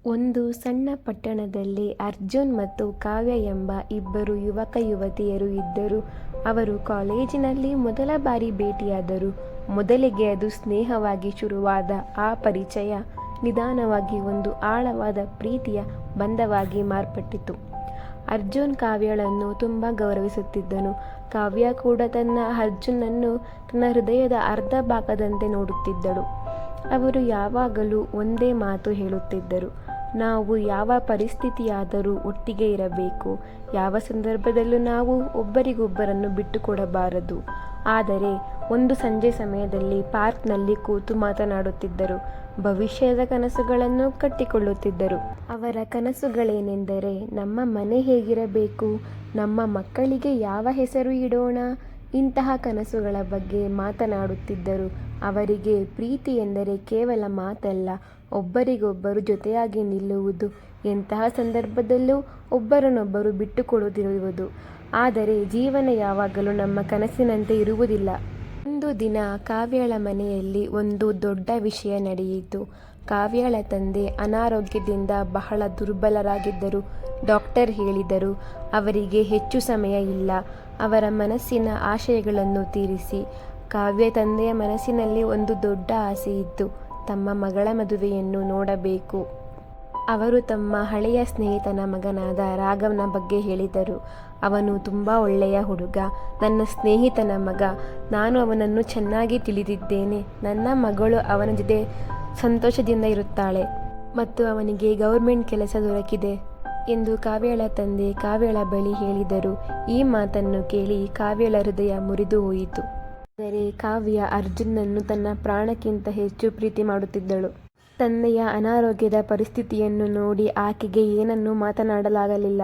ಒಂದು ಸಣ್ಣ ಪಟ್ಟಣದಲ್ಲಿ ಅರ್ಜುನ್ ಮತ್ತು ಕಾವ್ಯ ಎಂಬ ಇಬ್ಬರು ಯುವಕ ಯುವತಿಯರು ಇದ್ದರು. ಅವರು ಕಾಲೇಜಿನಲ್ಲಿ ಮೊದಲ ಬಾರಿ ಭೇಟಿಯಾದರು. ಮೊದಲಿಗೆ ಅದು ಸ್ನೇಹವಾಗಿ ಶುರುವಾದ ಆ ಪರಿಚಯ ನಿಧಾನವಾಗಿ ಒಂದು ಆಳವಾದ ಪ್ರೀತಿಯ ಬಂಧವಾಗಿ ಮಾರ್ಪಟ್ಟಿತು. ಅರ್ಜುನ್ ಕಾವ್ಯಳನ್ನು ತುಂಬ ಗೌರವಿಸುತ್ತಿದ್ದನು. ಕಾವ್ಯ ಕೂಡ ಅರ್ಜುನನ್ನು ತನ್ನ ಹೃದಯದ ಅರ್ಧ ಭಾಗದಂತೆ ನೋಡುತ್ತಿದ್ದಳು. ಅವರು ಯಾವಾಗಲೂ ಒಂದೇ ಮಾತು ಹೇಳುತ್ತಿದ್ದರು: ನಾವು ಯಾವ ಪರಿಸ್ಥಿತಿಯಾದರೂ ಒಟ್ಟಿಗೆ ಇರಬೇಕು, ಯಾವ ಸಂದರ್ಭದಲ್ಲೂ ನಾವು ಒಬ್ಬರಿಗೊಬ್ಬರನ್ನು ಬಿಟ್ಟುಕೊಡಬಾರದು. ಆದರೆ ಒಂದು ಸಂಜೆ ಸಮಯದಲ್ಲಿ ಪಾರ್ಕ್ನಲ್ಲಿ ಕೂತು ಮಾತನಾಡುತ್ತಿದ್ದರು. ಭವಿಷ್ಯದ ಕನಸುಗಳನ್ನು ಕಟ್ಟಿಕೊಳ್ಳುತ್ತಿದ್ದರು. ಅವರ ಕನಸುಗಳೇನೆಂದರೆ, ನಮ್ಮ ಮನೆ ಹೇಗಿರಬೇಕು, ನಮ್ಮ ಮಕ್ಕಳಿಗೆ ಯಾವ ಹೆಸರು ಇಡೋಣ, ಇಂತಹ ಕನಸುಗಳ ಬಗ್ಗೆ ಮಾತನಾಡುತ್ತಿದ್ದರು. ಅವರಿಗೆ ಪ್ರೀತಿ ಎಂದರೆ ಕೇವಲ ಮಾತಲ್ಲ, ಒಬ್ಬರಿಗೊಬ್ಬರು ಜೊತೆಯಾಗಿ ನಿಲ್ಲುವುದು, ಎಂತಹ ಸಂದರ್ಭದಲ್ಲೂ ಒಬ್ಬರನ್ನೊಬ್ಬರು ಬಿಟ್ಟುಕೊಡದಿರುವುದು. ಆದರೆ ಜೀವನ ಯಾವಾಗಲೂ ನಮ್ಮ ಕನಸಿನಂತೆ ಇರುವುದಿಲ್ಲ. ಒಂದು ದಿನ ಕಾವ್ಯಳ ಮನೆಯಲ್ಲಿ ಒಂದು ದೊಡ್ಡ ವಿಷಯ ನಡೆಯಿತು. ಕಾವ್ಯಳ ತಂದೆ ಅನಾರೋಗ್ಯದಿಂದ ಬಹಳ ದುರ್ಬಲರಾಗಿದ್ದರು. ಡಾಕ್ಟರ್ ಹೇಳಿದರು, ಅವರಿಗೆ ಹೆಚ್ಚು ಸಮಯ ಇಲ್ಲ, ಅವರ ಮನಸ್ಸಿನ ಆಶಯಗಳನ್ನು ತೀರಿಸಿ. ಕಾವ್ಯ ತಂದೆಯ ಮನಸ್ಸಿನಲ್ಲಿ ಒಂದು ದೊಡ್ಡ ಆಸೆ ಇತ್ತು: ತಮ್ಮ ಮಗಳ ಮದುವೆಯನ್ನು ನೋಡಬೇಕು. ಅವರು ತಮ್ಮ ಹಳೆಯ ಸ್ನೇಹಿತನ ಮಗನಾದ ರಾಘವ್ನ ಬಗ್ಗೆ ಹೇಳಿದರು. ಅವನು ತುಂಬ ಒಳ್ಳೆಯ ಹುಡುಗ, ನನ್ನ ಸ್ನೇಹಿತನ ಮಗ. ನಾನು ಅವನನ್ನು ಚೆನ್ನಾಗಿ ತಿಳಿದಿದ್ದೇನೆ. ನನ್ನ ಮಗಳು ಅವನ ಜೊತೆ ಸಂತೋಷದಿಂದ ಇರುತ್ತಾಳೆ ಮತ್ತು ಅವನಿಗೆ ಗೌರ್ಮೆಂಟ್ ಕೆಲಸ ದೊರಕಿದೆ ಎಂದು ಕಾವ್ಯಳ ತಂದೆ ಕಾವ್ಯಳ ಬಳಿ ಹೇಳಿದರು. ಈ ಮಾತನ್ನು ಕೇಳಿ ಕಾವ್ಯಳ ಹೃದಯ ಮುರಿದು ಹೋಯಿತು. ಆದರೆ ಕಾವ್ಯ ಅರ್ಜುನನ್ನು ತನ್ನ ಪ್ರಾಣಕ್ಕಿಂತ ಹೆಚ್ಚು ಪ್ರೀತಿ ಮಾಡುತ್ತಿದ್ದಳು. ತಂದೆಯ ಅನಾರೋಗ್ಯದ ಪರಿಸ್ಥಿತಿಯನ್ನು ನೋಡಿ ಆಕೆಗೆ ಏನನ್ನೂ ಮಾತನಾಡಲಾಗಲಿಲ್ಲ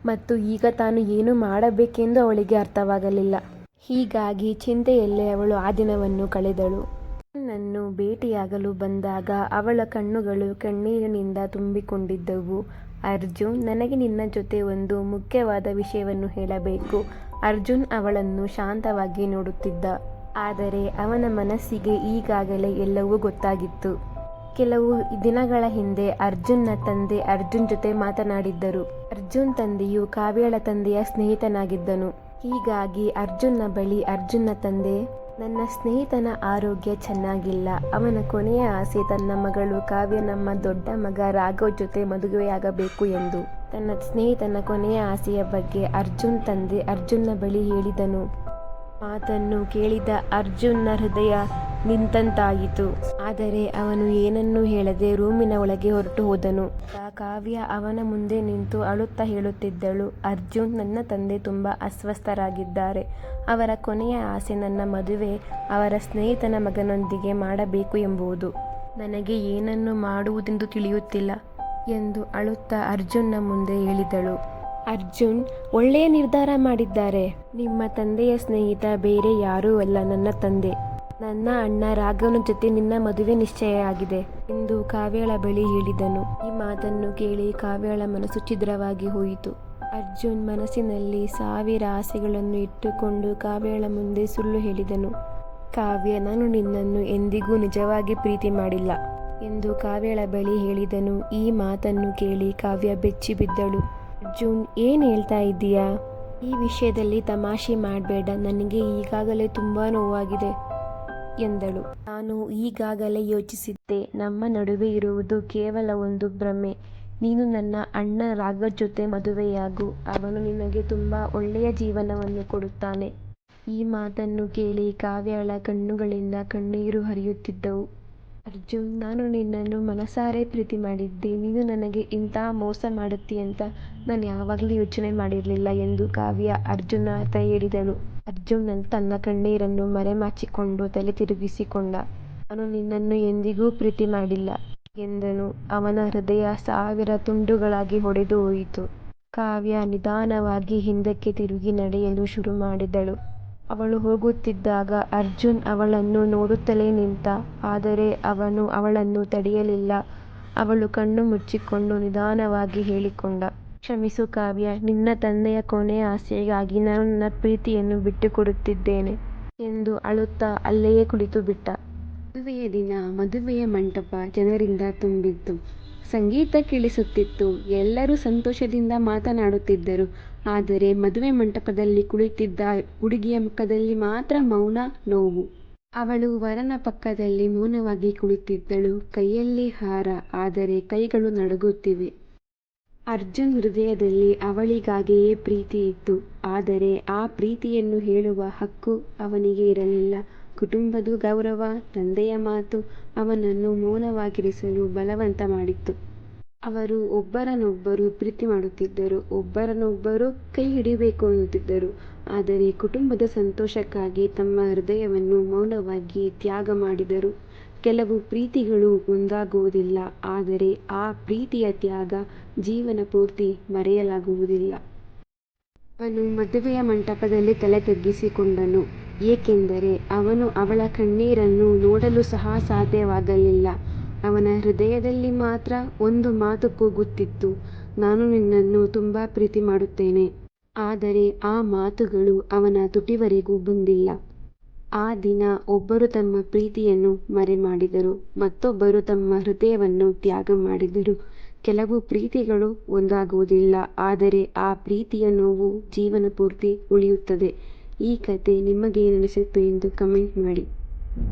ಮತ್ತು ಈಗ ತಾನು ಏನು ಮಾಡಬೇಕೆಂದು ಅವಳಿಗೆ ಅರ್ಥವಾಗಲಿಲ್ಲ. ಹೀಗಾಗಿ ಚಿಂತೆಯಲ್ಲೇ ಅವಳು ಆ ದಿನವನ್ನು ಕಳೆದಳು. ನನ್ನನ್ನು ಭೇಟಿಯಾಗಲು ಬಂದಾಗ ಅವಳ ಕಣ್ಣುಗಳು ಕಣ್ಣೀರಿನಿಂದ ತುಂಬಿಕೊಂಡಿದ್ದವು. ಅರ್ಜುನ್, ನನಗೆ ನಿನ್ನ ಜೊತೆ ಒಂದು ಮುಖ್ಯವಾದ ವಿಷಯವನ್ನು ಹೇಳಬೇಕು. ಅರ್ಜುನ್ ಅವಳನ್ನು ಶಾಂತವಾಗಿ ನೋಡುತ್ತಿದ್ದ. ಆದರೆ ಅವನ ಮನಸ್ಸಿಗೆ ಈಗಾಗಲೇ ಎಲ್ಲವೂ ಗೊತ್ತಾಗಿತ್ತು. ಕೆಲವು ದಿನಗಳ ಹಿಂದೆ ಅರ್ಜುನ್ನ ತಂದೆ ಅರ್ಜುನ್ ಜೊತೆ ಮಾತನಾಡಿದ್ದರು. ಅರ್ಜುನ್ ತಂದೆಯು ಕಾವ್ಯಳ ತಂದೆಯ ಸ್ನೇಹಿತನಾಗಿದ್ದನು. ಹೀಗಾಗಿ ಅರ್ಜುನ್ನ ಬಳಿ ಅರ್ಜುನ್ನ ತಂದೆ, ನನ್ನ ಸ್ನೇಹಿತನ ಆರೋಗ್ಯ ಚೆನ್ನಾಗಿಲ್ಲ. ಅವನ ಕೊನೆಯ ಆಸೆ ತನ್ನ ಮಗಳು ಕಾವ್ಯ ನಮ್ಮ ದೊಡ್ಡ ಮಗ ರಾಘವ್ ಜೊತೆ ಮದುವೆಯಾಗಬೇಕು ಎಂದು. ತನ್ನ ಸ್ನೇಹಿತನ ಕೊನೆಯ ಆಸೆಯ ಬಗ್ಗೆ ಅರ್ಜುನ್ ತಂದೆ ಅರ್ಜುನ್ನ ಬಳಿ ಹೇಳಿದನು. ಮಾತನ್ನು ಕೇಳಿದ ಅರ್ಜುನ್ನ ಹೃದಯ ನಿಂತಂತಾಯಿತು. ಆದರೆ ಅವನು ಏನನ್ನೂ ಹೇಳದೆ ರೂಮಿನ ಒಳಗೆ ಹೊರಟು ಹೋದನು. ಕಾವ್ಯ ಅವನ ಮುಂದೆ ನಿಂತು ಅಳುತ್ತಾ ಹೇಳುತ್ತಿದ್ದಳು: ಅರ್ಜುನ್, ನನ್ನ ತಂದೆ ತುಂಬ ಅಸ್ವಸ್ಥರಾಗಿದ್ದಾರೆ. ಅವರ ಕೊನೆಯ ಆಸೆ ನನ್ನ ಮದುವೆ ಅವರ ಸ್ನೇಹಿತನ ಮಗನೊಂದಿಗೆ ಮಾಡಬೇಕು ಎಂಬುದು. ನನಗೆ ಏನನ್ನು ಮಾಡುವುದೆಂದು ತಿಳಿಯುತ್ತಿಲ್ಲ ಎಂದು ಅಳುತ್ತಾ ಅರ್ಜುನ್ನ ಮುಂದೆ ಹೇಳಿದಳು. ಅರ್ಜುನ್, ಒಳ್ಳೆಯ ನಿರ್ಧಾರ ಮಾಡಿದ್ದಾರೆ. ನಿಮ್ಮ ತಂದೆಯ ಸ್ನೇಹಿತ ಬೇರೆ ಯಾರೂ ಅಲ್ಲ, ನನ್ನ ತಂದೆ. ನನ್ನ ಅಣ್ಣ ರಾಘವ್ನ ಜೊತೆ ನಿನ್ನ ಮದುವೆ ನಿಶ್ಚಯ ಆಗಿದೆ ಎಂದು ಕಾವ್ಯಳ ಬಳಿ ಹೇಳಿದನು. ಈ ಮಾತನ್ನು ಕೇಳಿ ಕಾವ್ಯಳ ಮನಸ್ಸು ಛಿದ್ರವಾಗಿ ಹೋಯಿತು. ಅರ್ಜುನ್ ಮನಸ್ಸಿನಲ್ಲಿ ಸಾವಿರ ಆಸೆಗಳನ್ನು ಇಟ್ಟುಕೊಂಡು ಕಾವ್ಯಳ ಮುಂದೆ ಸುಳ್ಳು ಹೇಳಿದನು. ಕಾವ್ಯ, ನಾನು ನಿನ್ನನ್ನು ಎಂದಿಗೂ ನಿಜವಾಗಿ ಪ್ರೀತಿ ಮಾಡಿಲ್ಲ ಎಂದು ಕಾವ್ಯಳ ಬಳಿ ಹೇಳಿದನು. ಈ ಮಾತನ್ನು ಕೇಳಿ ಕಾವ್ಯ ಬೆಚ್ಚಿ ಬಿದ್ದಳು. ಅರ್ಜುನ್, ಏನು ಹೇಳ್ತಾ ಇದ್ದೀಯಾ? ಈ ವಿಷಯದಲ್ಲಿ ತಮಾಷೆ ಮಾಡಬೇಡ, ನನಗೆ ಈಗಾಗಲೇ ತುಂಬ ನೋವಾಗಿದೆ ಎಂದಳು. ನಾನು ಈಗಾಗಲೇ ಯೋಚಿಸಿದ್ದೆ, ನಮ್ಮ ನಡುವೆ ಇರುವುದು ಕೇವಲ ಒಂದು ಭ್ರಮೆ. ನೀನು ನನ್ನ ಅಣ್ಣ ರಾಘವ್ ಜೊತೆ ಮದುವೆಯಾಗು, ಅವನು ನಿನಗೆ ತುಂಬ ಒಳ್ಳೆಯ ಜೀವನವನ್ನು ಕೊಡುತ್ತಾನೆ. ಈ ಮಾತನ್ನು ಕೇಳಿ ಕಾವ್ಯಳ ಕಣ್ಣುಗಳಿಂದ ಕಣ್ಣೀರು ಹರಿಯುತ್ತಿದ್ದವು. ಅರ್ಜುನ್, ನಾನು ನಿನ್ನನ್ನು ಮನಸಾರೆ ಪ್ರೀತಿ ಮಾಡಿದ್ದೆ. ನೀನು ನನಗೆ ಇಂತಹ ಮೋಸ ಮಾಡುತ್ತೀಯಂತ ನಾನು ಯಾವಾಗಲೂ ಯೋಚನೆ ಮಾಡಿರಲಿಲ್ಲ ಎಂದು ಕಾವ್ಯ ಅರ್ಜುನ್ನ ಹತ್ರ ಹೇಳಿದಳು. ಅರ್ಜುನ್ ತನ್ನ ಕಣ್ಣೀರನ್ನು ಮರೆಮಾಚಿಕೊಂಡು ತಲೆ ತಿರುಗಿಸಿಕೊಂಡ. ನಾನು ನಿನ್ನನ್ನು ಎಂದಿಗೂ ಪ್ರೀತಿ ಮಾಡಿಲ್ಲ ಎಂದನು. ಅವನ ಹೃದಯ ಸಾವಿರ ತುಂಡುಗಳಾಗಿ ಒಡೆದು ಹೋಯಿತು. ಕಾವ್ಯ ನಿಧಾನವಾಗಿ ಹಿಂದಕ್ಕೆ ತಿರುಗಿ ನಡೆಯಲು ಶುರು ಮಾಡಿದಳು. ಅವಳು ಹೋಗುತ್ತಿದ್ದಾಗ ಅರ್ಜುನ್ ಅವಳನ್ನು ನೋಡುತ್ತಲೇ ನಿಂತ. ಆದರೆ ಅವನು ಅವಳನ್ನು ತಡೆಯಲಿಲ್ಲ. ಅವಳು ಕಣ್ಣು ಮುಚ್ಚಿಕೊಂಡು ನಿಧಾನವಾಗಿ ಹೇಳಿಕೊಂಡ: ಕ್ಷಮಿಸು ಕಾವ್ಯ, ನಿನ್ನ ತಂದೆಯ ಕೊನೆಯ ಆಸೆಗಾಗಿ ನಾನು ನನ್ನ ಪ್ರೀತಿಯನ್ನು ಬಿಟ್ಟುಕೊಡುತ್ತಿದ್ದೇನೆ ಎಂದು ಅಳುತ್ತಾ ಅಲ್ಲಿಯೇ ಕುಳಿತು ಬಿಟ್ಟ. ಮದುವೆಯ ದಿನ ಮದುವೆಯ ಮಂಟಪ ಜನರಿಂದ ತುಂಬಿತ್ತು. ಸಂಗೀತ ಕೇಳಿಸುತ್ತಿತ್ತು. ಎಲ್ಲರೂ ಸಂತೋಷದಿಂದ ಮಾತನಾಡುತ್ತಿದ್ದರು. ಆದರೆ ಮದುವೆ ಮಂಟಪದಲ್ಲಿ ಕುಳಿತಿದ್ದ ಹುಡುಗಿಯ ಮುಖದಲ್ಲಿ ಮಾತ್ರ ಮೌನ, ನೋವು. ಅವಳು ವರನ ಪಕ್ಕದಲ್ಲಿ ಮೌನವಾಗಿ ಕುಳಿತಿದ್ದಳು. ಕೈಯಲ್ಲಿ ಹಾರ, ಆದರೆ ಕೈಗಳು ನಡುಗುತ್ತಿವೆ. ಅರ್ಜುನ್ ಹೃದಯದಲ್ಲಿ ಅವಳಿಗಾಗಿಯೇ ಪ್ರೀತಿ ಇತ್ತು. ಆದರೆ ಆ ಪ್ರೀತಿಯನ್ನು ಹೇಳುವ ಹಕ್ಕು ಅವನಿಗೆ ಇರಲಿಲ್ಲ. ಕುಟುಂಬದ ಗೌರವ, ತಂದೆಯ ಮಾತು ಅವನನ್ನು ಮೌನವಾಗಿರಿಸಲು ಬಲವಂತ ಮಾಡಿತ್ತು. ಅವರು ಒಬ್ಬರನ್ನೊಬ್ಬರು ಪ್ರೀತಿ ಮಾಡುತ್ತಿದ್ದರು, ಒಬ್ಬರನ್ನೊಬ್ಬರು ಕೈ ಹಿಡಿಬೇಕು ಎನ್ನುತ್ತಿದ್ದರು. ಆದರೆ ಕುಟುಂಬದ ಸಂತೋಷಕ್ಕಾಗಿ ತಮ್ಮ ಹೃದಯವನ್ನು ಮೌನವಾಗಿ ತ್ಯಾಗ ಮಾಡಿದರು. ಕೆಲವು ಪ್ರೀತಿಗಳು ಒಂದಾಗುವುದಿಲ್ಲ, ಆದರೆ ಆ ಪ್ರೀತಿಯ ತ್ಯಾಗ ಜೀವನ ಪೂರ್ತಿ ಮರೆಯಲಾಗುವುದಿಲ್ಲ. ಅವನು ಮದುವೆಯ ಮಂಟಪದಲ್ಲಿ ತಲೆ ತಗ್ಗಿಸಿಕೊಂಡನು, ಏಕೆಂದರೆ ಅವನು ಅವಳ ಕಣ್ಣೀರನ್ನು ನೋಡಲು ಸಹ ಸಾಧ್ಯವಾಗಲಿಲ್ಲ. ಅವನ ಹೃದಯದಲ್ಲಿ ಮಾತ್ರ ಒಂದು ಮಾತು ಕೂಗುತ್ತಿತ್ತು, ನಾನು ನಿನ್ನನ್ನು ತುಂಬಾ ಪ್ರೀತಿ ಮಾಡುತ್ತೇನೆ. ಆದರೆ ಆ ಮಾತುಗಳು ಅವನ ತುಟಿವರೆಗೂ ಬಂದಿಲ್ಲ. ಆ ದಿನ ಒಬ್ಬರು ತಮ್ಮ ಪ್ರೀತಿಯನ್ನು ಮರೆಮಾಡಿದರು, ಮತ್ತೊಬ್ಬರು ತಮ್ಮ ಹೃದಯವನ್ನು ತ್ಯಾಗ ಮಾಡಿದರು. ಕೆಲವು ಪ್ರೀತಿಗಳು ಒಂದಾಗುವುದಿಲ್ಲ, ಆದರೆ ಆ ಪ್ರೀತಿಯ ನೋವು ಜೀವನ ಪೂರ್ತಿ ಉಳಿಯುತ್ತದೆ. ಈ ಕಥೆ ನಿಮಗೇನನಿಸಿತು ಎಂದು ಕಮೆಂಟ್ ಮಾಡಿ.